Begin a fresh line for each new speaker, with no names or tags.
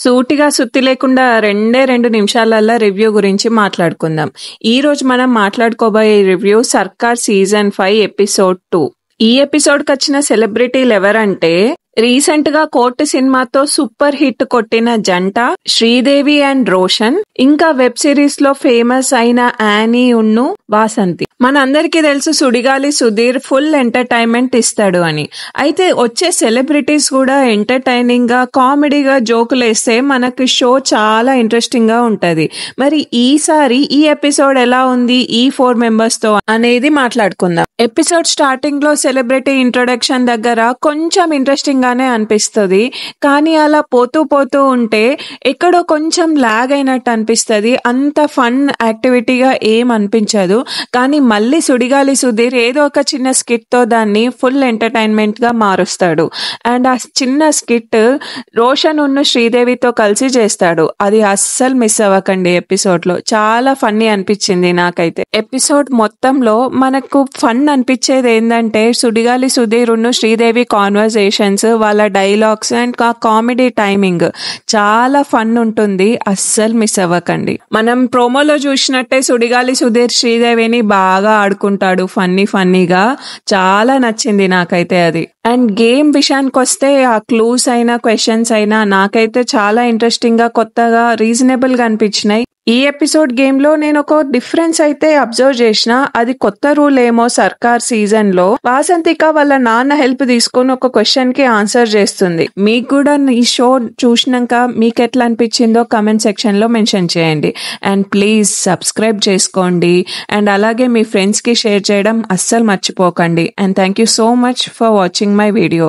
సూటిగా సుత్తి లేకుండా రెండు నిమిషాలల్లా రివ్యూ గురించి మాట్లాడుకుందాం. ఈ రోజు మనం మాట్లాడుకోబోయే రివ్యూ సర్కార్ సీజన్ 5 ఎపిసోడ్ 2. ఈ ఎపిసోడ్ కచ్చిన సెలబ్రిటీలు ఎవరంటే రీసెంట్ గా కోర్టు సినిమాతో సూపర్ హిట్ కొట్టిన జంట శ్రీదేవి అండ్ రోషన్, ఇంకా వెబ్ సిరీస్ లో ఫేమస్ అయిన యానీ ఉన్ను వాసంతి. మనందరికీ తెలుసు సుడిగాలి సుధీర్ ఫుల్ ఎంటర్టైన్మెంట్ ఇస్తాడు అని. అయితే వచ్చే సెలబ్రిటీస్ కూడా ఎంటర్టైనింగ్ గా కామెడీగా జోకులు వేస్తే మనకి షో చాలా ఇంట్రెస్టింగ్ గా ఉంటది. మరి ఈసారి ఈ ఎపిసోడ్ ఎలా ఉంది ఈ 4 మెంబర్స్ తో అనేది మాట్లాడుకుందాం. ఎపిసోడ్ స్టార్టింగ్ లో సెలబ్రిటీ ఇంట్రొడక్షన్ దగ్గర కొంచెం ఇంట్రెస్టింగ్ గానే అనిపిస్తుంది, కానీ అలా పోతూ ఉంటే ఎక్కడో కొంచెం లాగ్ అయినట్టు అనిపిస్తుంది. అంత ఫన్ యాక్టివిటీగా ఏం అనిపించదు. కానీ మళ్ళీ సుడిగాలి సుధీర్ ఏదో ఒక చిన్న స్కిట్ తో దాన్ని ఫుల్ ఎంటర్టైన్మెంట్ గా మారుస్తాడు. అండ్ ఆ చిన్న స్కిట్ రోషన్ ఉన్న శ్రీదేవితో కలిసి చేస్తాడు. అది అస్సలు మిస్ అవ్వకండి. ఎపిసోడ్ లో చాలా ఫన్నీ అనిపించింది నాకైతే. ఎపిసోడ్ మొత్తంలో మనకు ఫన్ అనిపించేది ఏంటంటే సుడిగాలి సుధీర్ ఉన్న శ్రీదేవి కాన్వర్సేషన్స్, వాళ్ళ డైలాగ్స్ అండ్ కామెడీ టైమింగ్ చాలా ఫన్ ఉంటుంది. అస్సలు మిస్ అవ్వకండి. మనం ప్రోమోలో చూసినట్టే సుడిగాలి సుధీర్ శ్రీదేవిని బాగా ఆడుకుంటాడు ఫన్నీగా. చాలా నచ్చింది నాకైతే అది. అండ్ గేమ్ విషయానికి వస్తే ఆ క్లూస్ అయినా క్వశ్చన్స్ అయినా నాకైతే చాలా ఇంట్రెస్టింగ్ గా కొత్తగా రీజనబుల్ గా అనిపించినాయి. ఈ ఎపిసోడ్ గేమ్ లో నేను ఒక డిఫరెన్స్ అయితే అబ్జర్వ్ చేసిన. అది కొత్త రూల్ ఏమో సర్కార్ సీజన్ లో వాసంతిక వాళ్ళ నాన్న హెల్ప్ తీసుకుని ఒక క్వశ్చన్ కి ఆన్సర్ చేస్తుంది. మీకు కూడా ఈ షో చూసినాక మీకు ఎట్లా అనిపించిందో కమెంట్ సెక్షన్ లో మెన్షన్ చేయండి. అండ్ ప్లీజ్ సబ్స్క్రైబ్ చేసుకోండి. అండ్ అలాగే మీ ఫ్రెండ్స్ కి షేర్ చేయడం అస్సలు మర్చిపోకండి. And thank you so much for watching my video.